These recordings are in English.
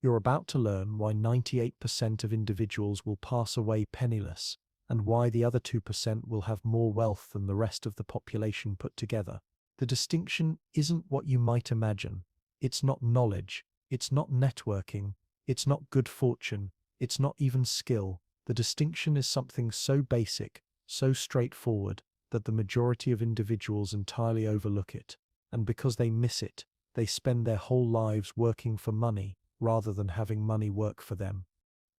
You're about to learn why 98% of individuals will pass away penniless, and why the other 2% will have more wealth than the rest of the population put together. The distinction isn't what you might imagine. It's not knowledge, it's not networking, it's not good fortune, it's not even skill. The distinction is something so basic, so straightforward, that the majority of individuals entirely overlook it. And because they miss it, they spend their whole lives working for money, rather than having money work for them.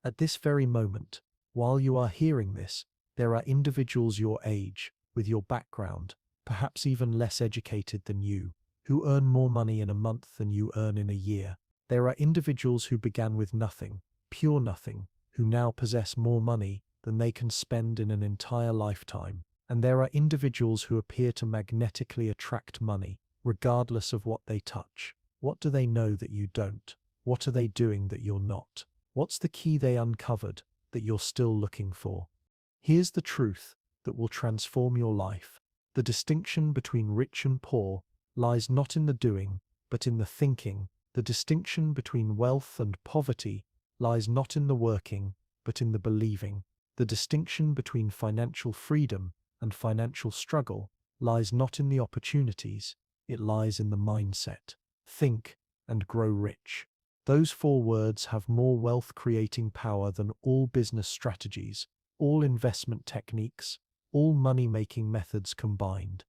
At this very moment, while you are hearing this, there are individuals your age, with your background, perhaps even less educated than you, who earn more money in a month than you earn in a year. There are individuals who began with nothing, pure nothing, who now possess more money than they can spend in an entire lifetime. And there are individuals who appear to magnetically attract money, regardless of what they touch. What do they know that you don't? What are they doing that you're not? What's the key they uncovered that you're still looking for? Here's the truth that will transform your life. The distinction between rich and poor lies not in the doing, but in the thinking. The distinction between wealth and poverty lies not in the working, but in the believing. The distinction between financial freedom and financial struggle lies not in the opportunities, it lies in the mindset. Think and grow rich. Those 4 words have more wealth-creating power than all business strategies, all investment techniques, all money-making methods combined.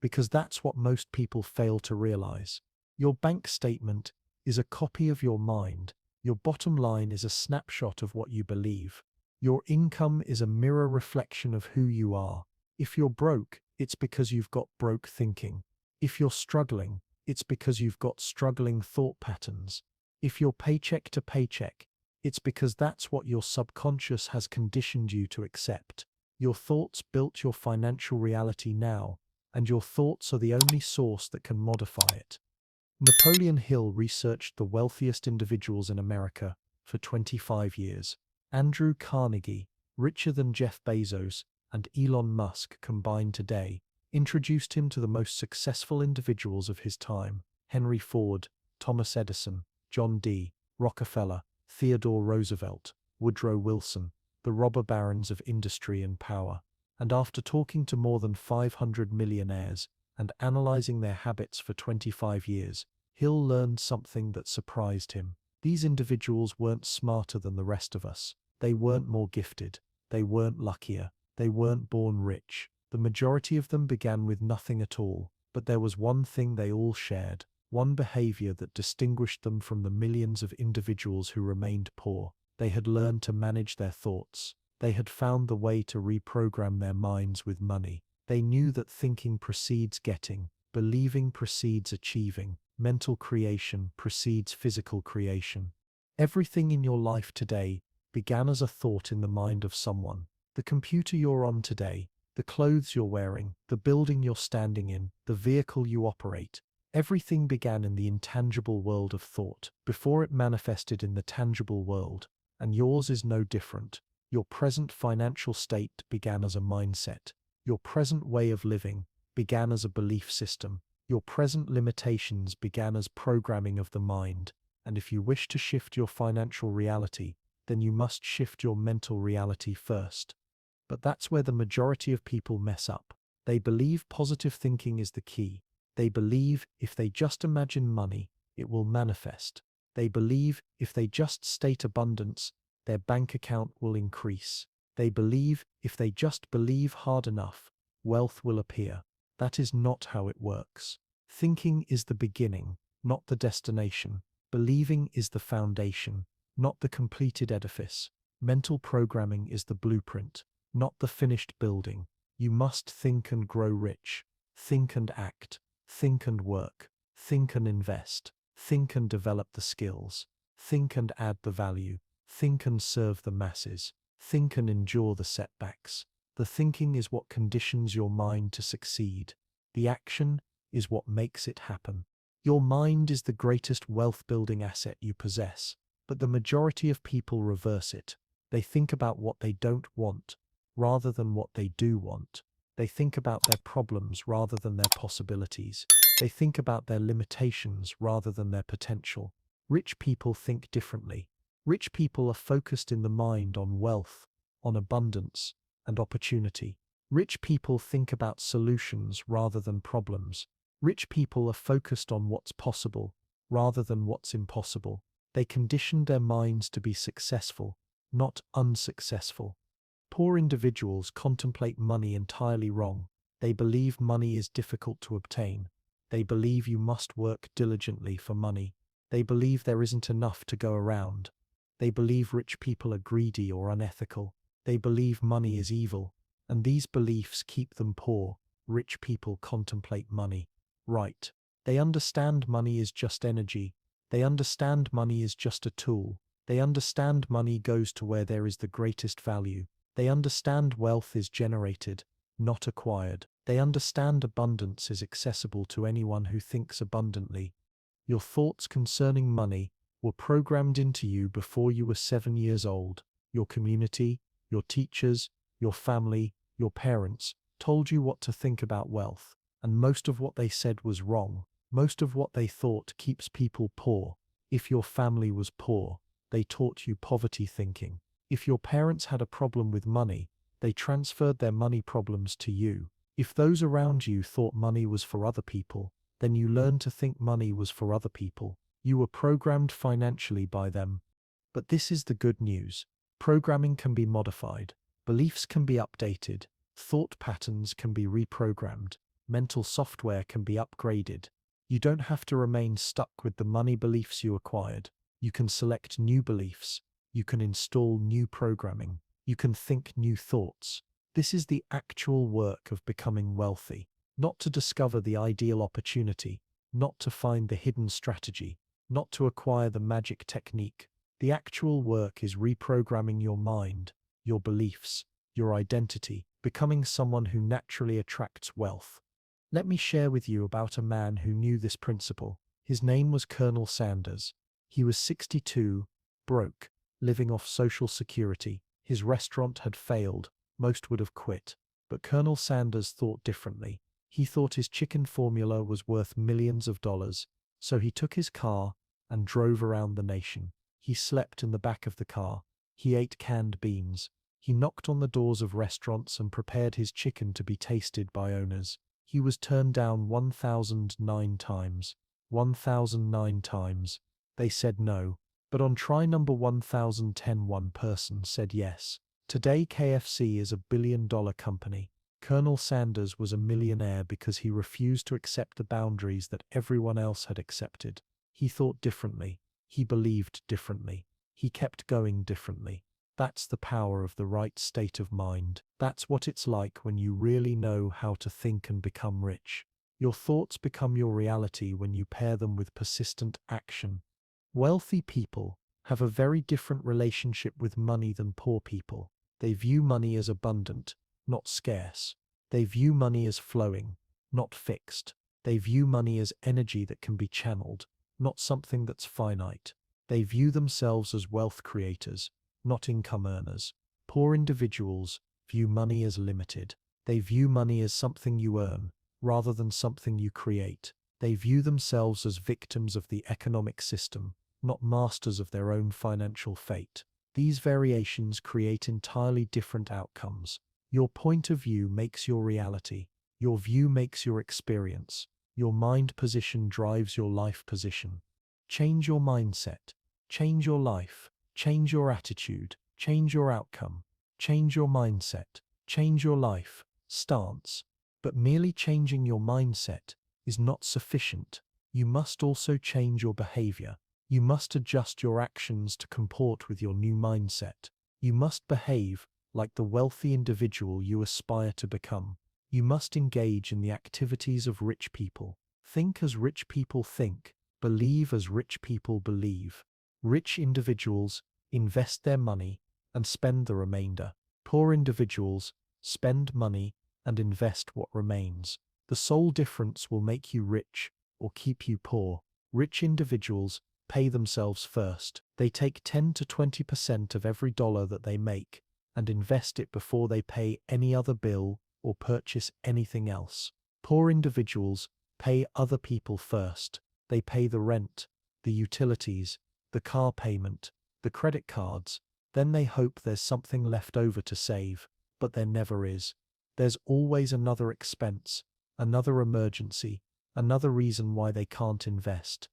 Because that's what most people fail to realize. Your bank statement is a copy of your mind. Your bottom line is a snapshot of what you believe. Your income is a mirror reflection of who you are. If you're broke, it's because you've got broke thinking. If you're struggling, it's because you've got struggling thought patterns. If you're paycheck to paycheck, it's because that's what your subconscious has conditioned you to accept. Your thoughts built your financial reality now, and your thoughts are the only source that can modify it. Napoleon Hill researched the wealthiest individuals in America for 25 years. Andrew Carnegie, richer than Jeff Bezos and Elon Musk combined today, introduced him to the most successful individuals of his time: Henry Ford, Thomas Edison, John D. Rockefeller, Theodore Roosevelt, Woodrow Wilson, the robber barons of industry and power. And after talking to more than 500 millionaires and analyzing their habits for 25 years, Hill learned something that surprised him. These individuals weren't smarter than the rest of us. They weren't more gifted. They weren't luckier. They weren't born rich. The majority of them began with nothing at all. But there was one thing they all shared, one behavior that distinguished them from the millions of individuals who remained poor. They had learned to manage their thoughts. They had found the way to reprogram their minds with money. They knew that thinking precedes getting, believing precedes achieving, mental creation precedes physical creation. Everything in your life today began as a thought in the mind of someone. The computer you're on today, the clothes you're wearing, the building you're standing in, the vehicle you operate. Everything began in the intangible world of thought before it manifested in the tangible world, and yours is no different. Your present financial state began as a mindset. Your present way of living began as a belief system. Your present limitations began as programming of the mind. And if you wish to shift your financial reality, then you must shift your mental reality first. But that's where the majority of people mess up. They believe positive thinking is the key. They believe if they just imagine money, it will manifest. They believe if they just state abundance, their bank account will increase. They believe if they just believe hard enough, wealth will appear. That is not how it works. Thinking is the beginning, not the destination. Believing is the foundation, not the completed edifice. Mental programming is the blueprint, not the finished building. You must think and grow rich. Think and act. Think and work. Think and invest. Think and develop the skills. Think and add the value. Think and serve the masses. Think and endure the setbacks. The thinking is what conditions your mind to succeed. The action is what makes it happen. Your mind is the greatest wealth-building asset you possess, but the majority of people reverse it. They think about what they don't want, rather than what they do want. They think about their problems rather than their possibilities. They think about their limitations rather than their potential. Rich people think differently. Rich people are focused in the mind on wealth, on abundance, and opportunity. Rich people think about solutions rather than problems. Rich people are focused on what's possible rather than what's impossible. They condition their minds to be successful, not unsuccessful. Poor individuals contemplate money entirely wrong. They believe money is difficult to obtain. They believe you must work diligently for money. They believe there isn't enough to go around. They believe rich people are greedy or unethical. They believe money is evil, and these beliefs keep them poor. Rich people contemplate money. Right. They understand money is just energy. They understand money is just a tool. They understand money goes to where there is the greatest value. They understand wealth is generated, not acquired. They understand abundance is accessible to anyone who thinks abundantly. Your thoughts concerning money were programmed into you before you were 7 years old. Your community, your teachers, your family, your parents told you what to think about wealth, and most of what they said was wrong. Most of what they thought keeps people poor. If your family was poor, they taught you poverty thinking. If your parents had a problem with money, they transferred their money problems to you. If those around you thought money was for other people, then you learned to think money was for other people. You were programmed financially by them. But this is the good news. Programming can be modified. Beliefs can be updated. Thought patterns can be reprogrammed. Mental software can be upgraded. You don't have to remain stuck with the money beliefs you acquired. You can select new beliefs. You can install new programming. You can think new thoughts. This is the actual work of becoming wealthy. Not to discover the ideal opportunity, not to find the hidden strategy, not to acquire the magic technique. The actual work is reprogramming your mind, your beliefs, your identity, becoming someone who naturally attracts wealth. Let me share with you about a man who knew this principle. His name was Colonel Sanders. He was 62, broke, living off Social Security. His restaurant had failed. Most would have quit. But Colonel Sanders thought differently. He thought his chicken formula was worth millions of dollars. So he took his car and drove around the nation. He slept in the back of the car. He ate canned beans. He knocked on the doors of restaurants and prepared his chicken to be tasted by owners. He was turned down 1,009 times. 1,009 times. They said no. But on try number 1010, one person said yes. Today KFC is $1 billion company. Colonel Sanders was a millionaire because he refused to accept the boundaries that everyone else had accepted. He thought differently. He believed differently. He kept going differently. That's the power of the right state of mind. That's what it's like when you really know how to think and become rich. Your thoughts become your reality when you pair them with persistent action. Wealthy people have a very different relationship with money than poor people. They view money as abundant, not scarce. They view money as flowing, not fixed. They view money as energy that can be channeled, not something that's finite. They view themselves as wealth creators, not income earners. Poor individuals view money as limited. They view money as something you earn, rather than something you create. They view themselves as victims of the economic system, not masters of their own financial fate. These variations create entirely different outcomes. Your point of view makes your reality. Your view makes your experience. Your mind position drives your life position. Change your mindset. Change your life. Change your attitude. Change your outcome. Change your mindset. Change your life stance. But merely changing your mindset is not sufficient. You must also change your behavior. You must adjust your actions to comport with your new mindset. You must behave like the wealthy individual you aspire to become. You must engage in the activities of rich people. Think as rich people think. Believe as rich people believe. Rich individuals invest their money and spend the remainder. Poor individuals spend money and invest what remains. The sole difference will make you rich or keep you poor. Rich individuals pay themselves first. They take 10 to 20% of every dollar that they make and invest it before they pay any other bill or purchase anything else. Poor individuals pay other people first. They pay the rent, the utilities, the car payment, the credit cards. Then they hope there's something left over to save, but there never is. There's always another expense, another emergency, another reason why they can't invest.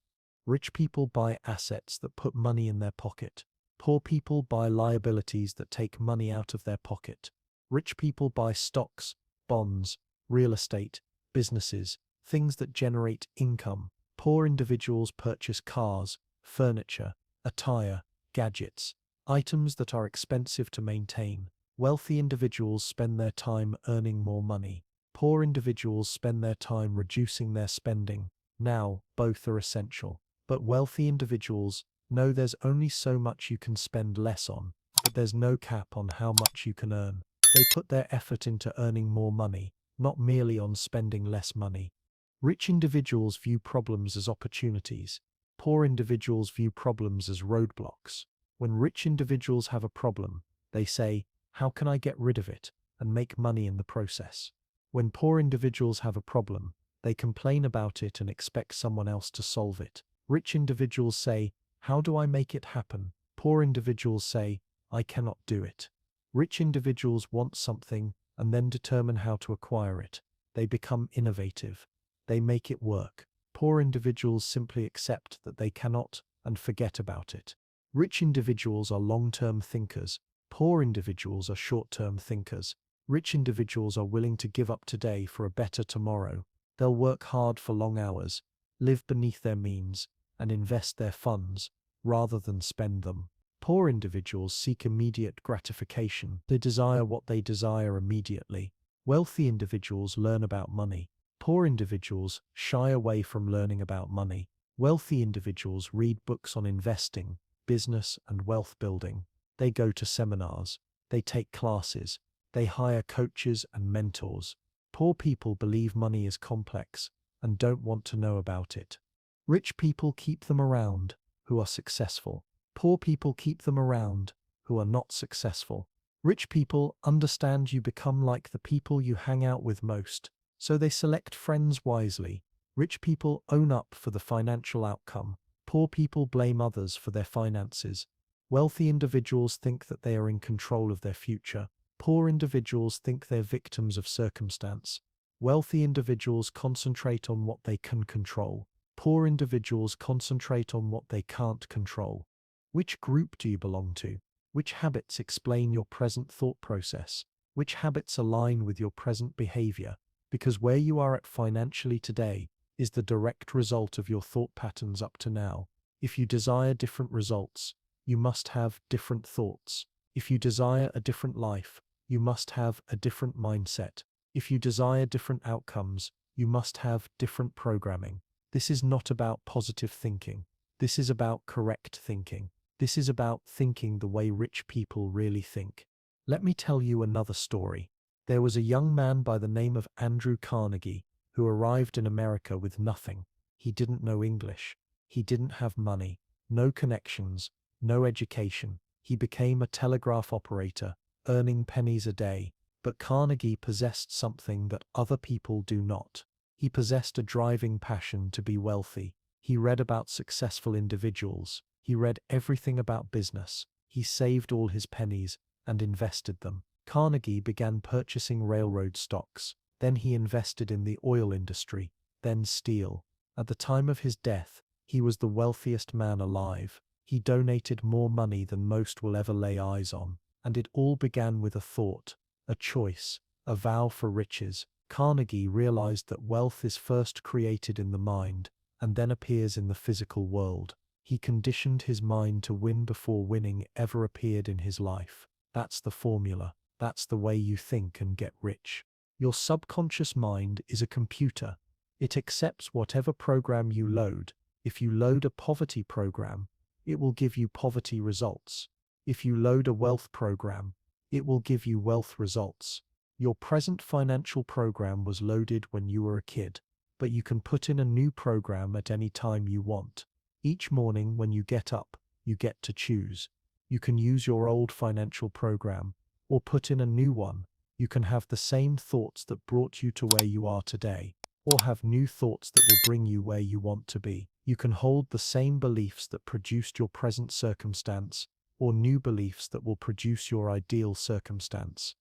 Rich people buy assets that put money in their pocket. Poor people buy liabilities that take money out of their pocket. Rich people buy stocks, bonds, real estate, businesses, things that generate income. Poor individuals purchase cars, furniture, attire, gadgets, items that are expensive to maintain. Wealthy individuals spend their time earning more money. Poor individuals spend their time reducing their spending. Now, both are essential. But wealthy individuals know there's only so much you can spend less on, but there's no cap on how much you can earn. They put their effort into earning more money, not merely on spending less money. Rich individuals view problems as opportunities. Poor individuals view problems as roadblocks. When rich individuals have a problem, they say, "How can I get rid of it?" and make money in the process. When poor individuals have a problem, they complain about it and expect someone else to solve it. Rich individuals say, "How do I make it happen?" Poor individuals say, "I cannot do it." Rich individuals want something and then determine how to acquire it. They become innovative. They make it work. Poor individuals simply accept that they cannot and forget about it. Rich individuals are long-term thinkers. Poor individuals are short-term thinkers. Rich individuals are willing to give up today for a better tomorrow. They'll work hard for long hours, live beneath their means, and invest their funds, rather than spend them. Poor individuals seek immediate gratification. They desire what they desire immediately. Wealthy individuals learn about money. Poor individuals shy away from learning about money. Wealthy individuals read books on investing, business, and wealth building. They go to seminars. They take classes. They hire coaches and mentors. Poor people believe money is complex and don't want to know about it. Rich people keep them around, who are successful. Poor people keep them around, who are not successful. Rich people understand you become like the people you hang out with most, so they select friends wisely. Rich people own up for the financial outcome. Poor people blame others for their finances. Wealthy individuals think that they are in control of their future. Poor individuals think they're victims of circumstance. Wealthy individuals concentrate on what they can control. Poor individuals concentrate on what they can't control. Which group do you belong to? Which habits explain your present thought process? Which habits align with your present behavior? Because where you are at financially today is the direct result of your thought patterns up to now. If you desire different results, you must have different thoughts. If you desire a different life, you must have a different mindset. If you desire different outcomes, you must have different programming. This is not about positive thinking. This is about correct thinking. This is about thinking the way rich people really think. Let me tell you another story. There was a young man by the name of Andrew Carnegie who arrived in America with nothing. He didn't know English. He didn't have money, no connections, no education. He became a telegraph operator, earning pennies a day. But Carnegie possessed something that other people do not. He possessed a driving passion to be wealthy. He read about successful individuals. He read everything about business. He saved all his pennies and invested them. Carnegie began purchasing railroad stocks. Then he invested in the oil industry, then steel. At the time of his death, he was the wealthiest man alive. He donated more money than most will ever lay eyes on. And it all began with a thought, a choice, a vow for riches. Carnegie realized that wealth is first created in the mind and then appears in the physical world. He conditioned his mind to win before winning ever appeared in his life. That's the formula. That's the way you think and get rich. Your subconscious mind is a computer. It accepts whatever program you load. If you load a poverty program, it will give you poverty results. If you load a wealth program, it will give you wealth results. Your present financial program was loaded when you were a kid, but you can put in a new program at any time you want. Each morning when you get up, you get to choose. You can use your old financial program, or put in a new one. You can have the same thoughts that brought you to where you are today, or have new thoughts that will bring you where you want to be. You can hold the same beliefs that produced your present circumstance, or new beliefs that will produce your ideal circumstance.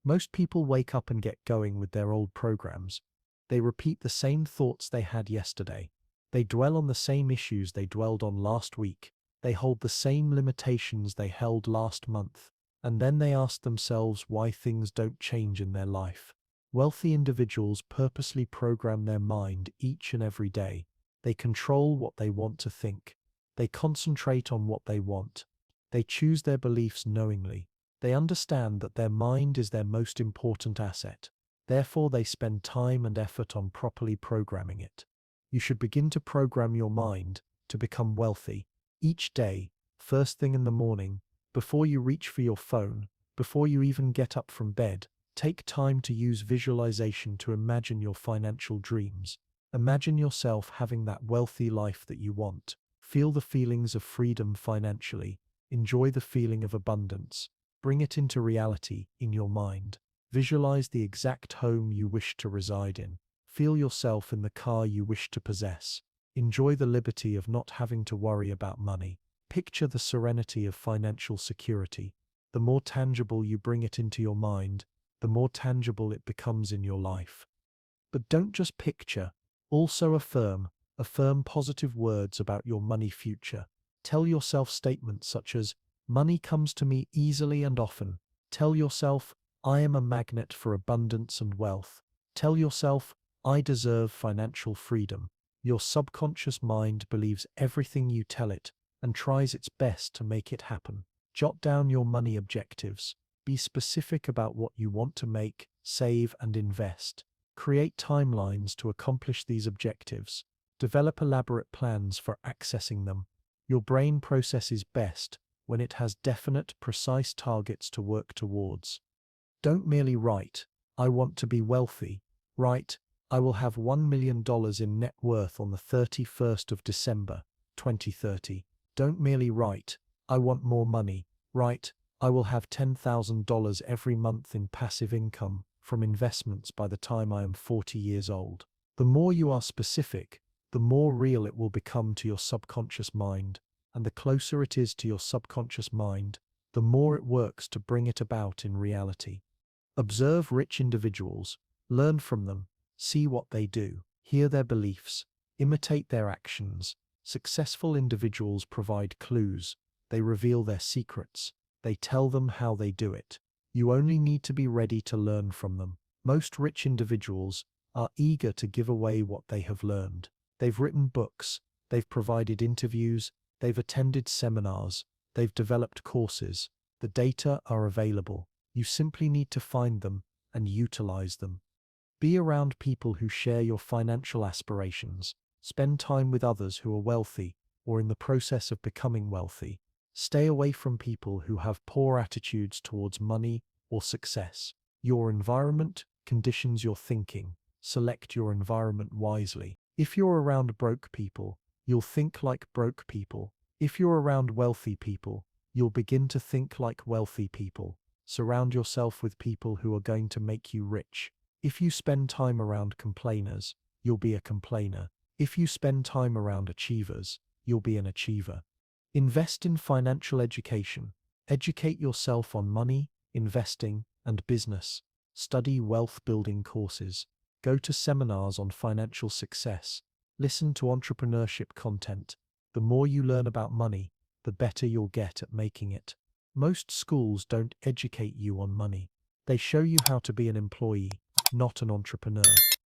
Most people wake up and get going with their old programs. They repeat the same thoughts they had yesterday. They dwell on the same issues they dwelled on last week. They hold the same limitations they held last month. And then they ask themselves why things don't change in their life. Wealthy individuals purposely program their mind each and every day. They control what they want to think. They concentrate on what they want. They choose their beliefs knowingly. They understand that their mind is their most important asset. Therefore, they spend time and effort on properly programming it. You should begin to program your mind to become wealthy each day, first thing in the morning, before you reach for your phone, before you even get up from bed. Take time to use visualization to imagine your financial dreams. Imagine yourself having that wealthy life that you want. Feel the feelings of freedom financially. Enjoy the feeling of abundance. Bring it into reality in your mind. Visualize the exact home you wish to reside in. Feel yourself in the car you wish to possess. Enjoy the liberty of not having to worry about money. Picture the serenity of financial security. The more tangible you bring it into your mind, the more tangible it becomes in your life. But don't just picture, also affirm. Affirm positive words about your money future. Tell yourself statements such as, money comes to me easily and often. Tell yourself, I am a magnet for abundance and wealth. Tell yourself, I deserve financial freedom. Your subconscious mind believes everything you tell it and tries its best to make it happen. Jot down your money objectives. Be specific about what you want to make, save, and invest. Create timelines to accomplish these objectives. Develop elaborate plans for accessing them. Your brain processes best when it has definite, precise targets to work towards. Don't merely write, I want to be wealthy. Write, I will have $1 million in net worth on the 31st of December, 2030. Don't merely write, I want more money. Write, I will have $10,000 every month in passive income from investments by the time I am 40 years old. The more you are specific, the more real it will become to your subconscious mind, and the closer it is to your subconscious mind, the more it works to bring it about in reality. Observe rich individuals, learn from them, see what they do, hear their beliefs, imitate their actions. Successful individuals provide clues, they reveal their secrets, they tell them how they do it. You only need to be ready to learn from them. Most rich individuals are eager to give away what they have learned. They've written books, they've provided interviews, they've attended seminars, they've developed courses. The data are available. You simply need to find them and utilize them. Be around people who share your financial aspirations. Spend time with others who are wealthy or in the process of becoming wealthy. Stay away from people who have poor attitudes towards money or success. Your environment conditions your thinking. Select your environment wisely. If you're around broke people, you'll think like broke people. If you're around wealthy people, you'll begin to think like wealthy people. Surround yourself with people who are going to make you rich. If you spend time around complainers, you'll be a complainer. If you spend time around achievers, you'll be an achiever. Invest in financial education. Educate yourself on money, investing, and business. Study wealth-building courses. Go to seminars on financial success. Listen to entrepreneurship content. The more you learn about money, the better you'll get at making it. Most schools don't educate you on money. They show you how to be an employee, not an entrepreneur.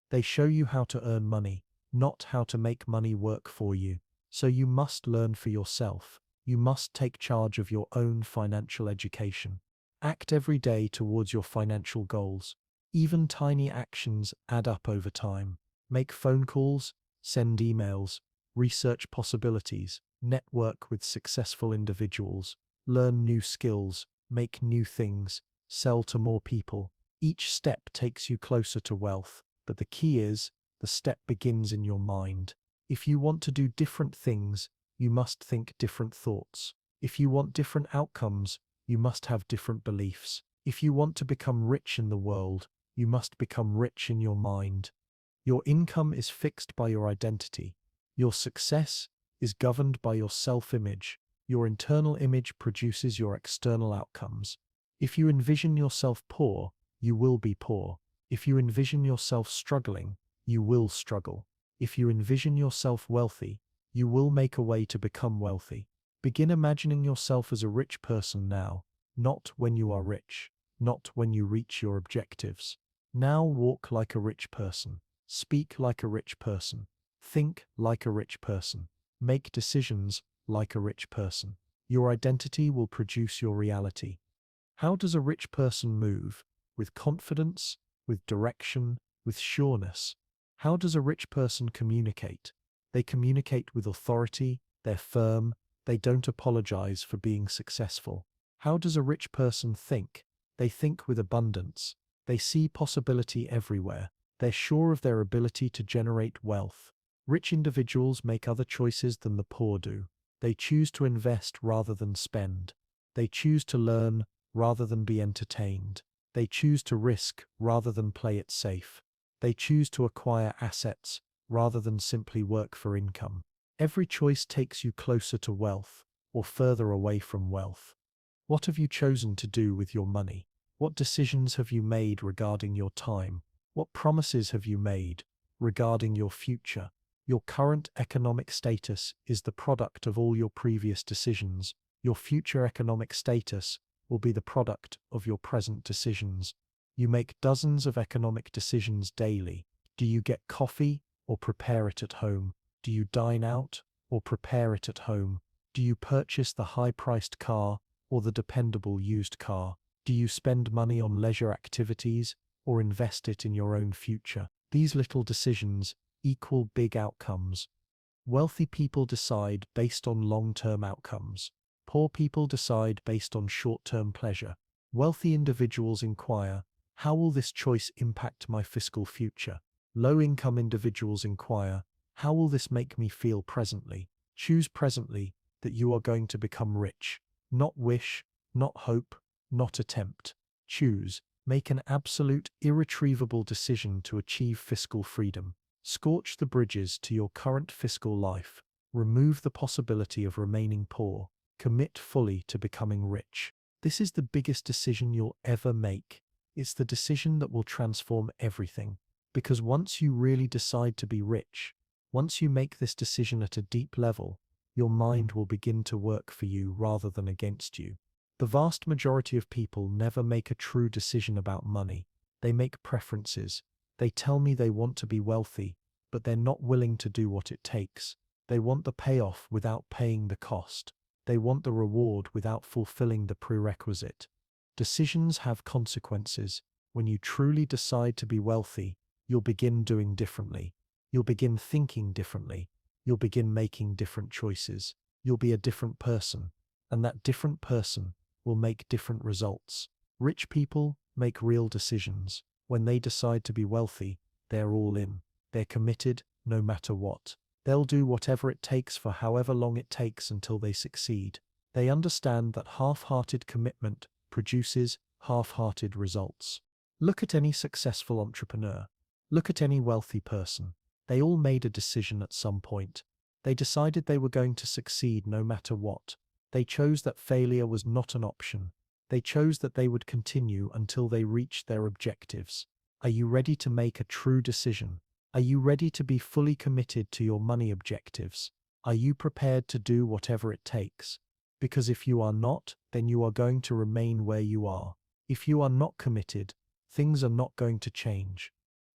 They show you how to earn money, not how to make money work for you. So you must learn for yourself. You must take charge of your own financial education. Act every day towards your financial goals. Even tiny actions add up over time. Make phone calls, send emails, research possibilities, network with successful individuals, learn new skills, make new things, sell to more people. Each step takes you closer to wealth, but the key is, the step begins in your mind. If you want to do different things, you must think different thoughts. If you want different outcomes, you must have different beliefs. If you want to become rich in the world, you must become rich in your mind. Your income is fixed by your identity. Your success is governed by your self-image. Your internal image produces your external outcomes. If you envision yourself poor, you will be poor. If you envision yourself struggling, you will struggle. If you envision yourself wealthy, you will make a way to become wealthy. Begin imagining yourself as a rich person now, not when you are rich, not when you reach your objectives. Now walk like a rich person, speak like a rich person, think like a rich person, make decisions like a rich person. Your identity will produce your reality. How does a rich person move? With confidence, with direction, with sureness. How does a rich person communicate? They communicate with authority, they're firm, they don't apologize for being successful. How does a rich person think? They think with abundance. They see possibility everywhere. They're sure of their ability to generate wealth. Rich individuals make other choices than the poor do. They choose to invest rather than spend. They choose to learn rather than be entertained. They choose to risk rather than play it safe. They choose to acquire assets rather than simply work for income. Every choice takes you closer to wealth or further away from wealth. What have you chosen to do with your money? What decisions have you made regarding your time? What promises have you made regarding your future? Your current economic status is the product of all your previous decisions. Your future economic status will be the product of your present decisions. You make dozens of economic decisions daily. Do you get coffee or prepare it at home? Do you dine out or prepare it at home? Do you purchase the high-priced car or the dependable used car? Do you spend money on leisure activities or invest it in your own future? These little decisions equal big outcomes. Wealthy people decide based on long-term outcomes. Poor people decide based on short-term pleasure. Wealthy individuals inquire, how will this choice impact my fiscal future? Low-income individuals inquire, how will this make me feel presently? Choose presently that you are going to become rich. Not wish, not hope, not attempt. Choose. Make an absolute, irretrievable decision to achieve fiscal freedom. Scorch the bridges to your current fiscal life. Remove the possibility of remaining poor. Commit fully to becoming rich. This is the biggest decision you'll ever make. It's the decision that will transform everything. Because once you really decide to be rich, once you make this decision at a deep level, your mind will begin to work for you rather than against you. The vast majority of people never make a true decision about money. They make preferences. They tell me they want to be wealthy, but they're not willing to do what it takes. They want the payoff without paying the cost. They want the reward without fulfilling the prerequisite. Decisions have consequences. When you truly decide to be wealthy, you'll begin doing differently. You'll begin thinking differently. You'll begin making different choices. You'll be a different person, and that different person will make different results. Rich people make real decisions. When they decide to be wealthy, they're all in. They're committed no matter what. They'll do whatever it takes for however long it takes until they succeed. They understand that half-hearted commitment produces half-hearted results. Look at any successful entrepreneur. Look at any wealthy person. They all made a decision at some point. They decided they were going to succeed no matter what. They chose that failure was not an option. They chose that they would continue until they reached their objectives. Are you ready to make a true decision? Are you ready to be fully committed to your money objectives? Are you prepared to do whatever it takes? Because if you are not, then you are going to remain where you are. If you are not committed, things are not going to change.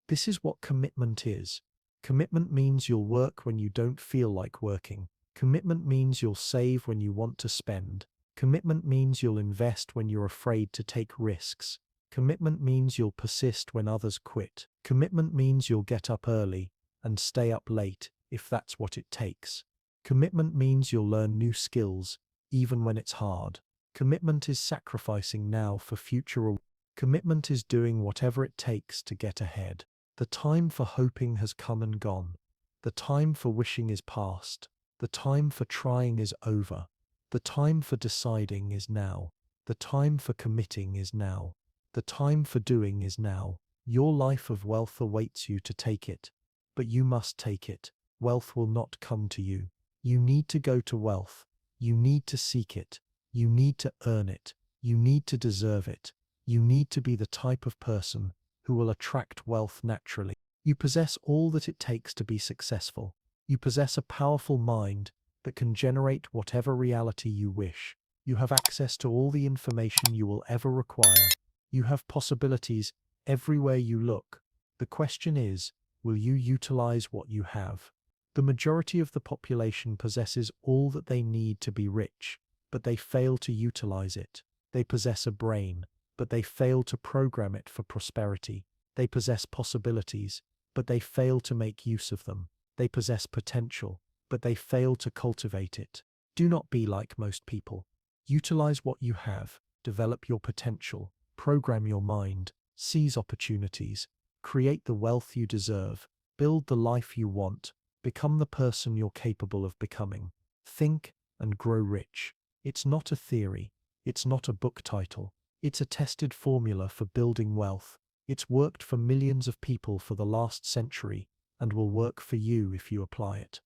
This is what commitment is. Commitment means you'll work when you don't feel like working. Commitment means you'll save when you want to spend. Commitment means you'll invest when you're afraid to take risks. Commitment means you'll persist when others quit. Commitment means you'll get up early and stay up late if that's what it takes. Commitment means you'll learn new skills even when it's hard. Commitment is sacrificing now for future. Commitment is doing whatever it takes to get ahead. The time for hoping has come and gone. The time for wishing is past. The time for trying is over. The time for deciding is now. The time for committing is now. The time for doing is now. Your life of wealth awaits you to take it. But you must take it. Wealth will not come to you. You need to go to wealth. You need to seek it. You need to earn it. You need to deserve it. You need to be the type of person who will attract wealth naturally. You possess all that it takes to be successful. You possess a powerful mind that can generate whatever reality you wish. You have access to all the information you will ever require. You have possibilities everywhere you look. The question is, will you utilize what you have? The majority of the population possesses all that they need to be rich, but they fail to utilize it. They possess a brain, but they fail to program it for prosperity. They possess possibilities, but they fail to make use of them. They possess potential, but they fail to cultivate it. Do not be like most people. Utilize what you have, develop your potential, program your mind, seize opportunities, create the wealth you deserve, build the life you want, become the person you're capable of becoming. Think and grow rich. It's not a theory. It's not a book title. It's a tested formula for building wealth. It's worked for millions of people for the last century and will work for you if you apply it.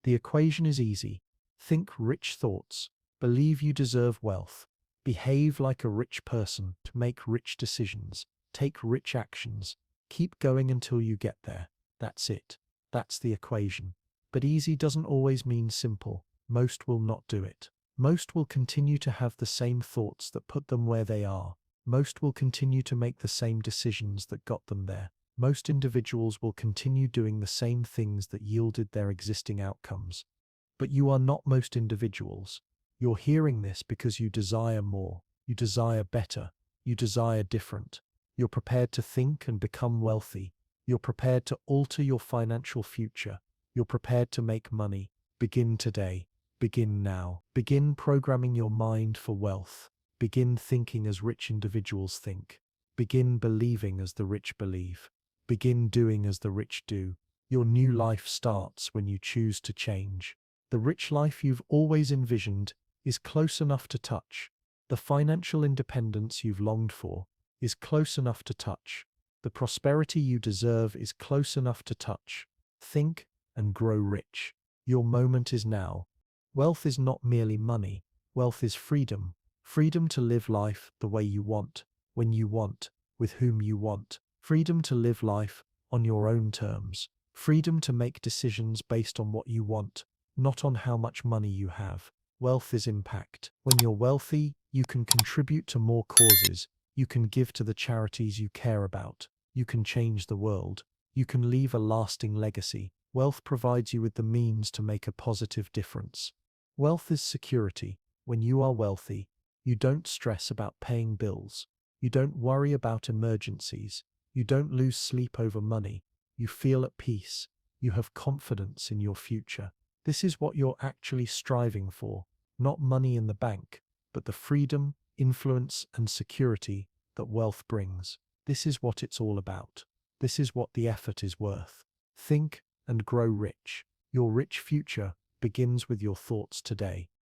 The equation is easy. Think rich thoughts. Believe you deserve wealth. Behave like a rich person to make rich decisions. Take rich actions. Keep going until you get there. That's it. That's the equation. But easy doesn't always mean simple. Most will not do it. Most will continue to have the same thoughts that put them where they are. Most will continue to make the same decisions that got them there. Most individuals will continue doing the same things that yielded their existing outcomes. But you are not most individuals. You're hearing this because you desire more, you desire better, you desire different. You're prepared to think and become wealthy. You're prepared to alter your financial future. You're prepared to make money. Begin today. Begin now. Begin programming your mind for wealth. Begin thinking as rich individuals think. Begin believing as the rich believe. Begin doing as the rich do. Your new life starts when you choose to change. The rich life you've always envisioned is close enough to touch. The financial independence you've longed for is close enough to touch. The prosperity you deserve is close enough to touch. Think and grow rich. Your moment is now. Wealth is not merely money. Wealth is freedom. Freedom to live life the way you want, when you want, with whom you want. Freedom to live life on your own terms. Freedom to make decisions based on what you want, not on how much money you have. Wealth is impact. When you're wealthy, you can contribute to more causes. You can give to the charities you care about. You can change the world. You can leave a lasting legacy. Wealth provides you with the means to make a positive difference. Wealth is security. When you are wealthy, you don't stress about paying bills. You don't worry about emergencies. You don't lose sleep over money. You feel at peace. You have confidence in your future. This is what you're actually striving for, not money in the bank, but the freedom, influence, and security that wealth brings. This is what it's all about. This is what the effort is worth. Think and grow rich. Your rich future begins with your thoughts today.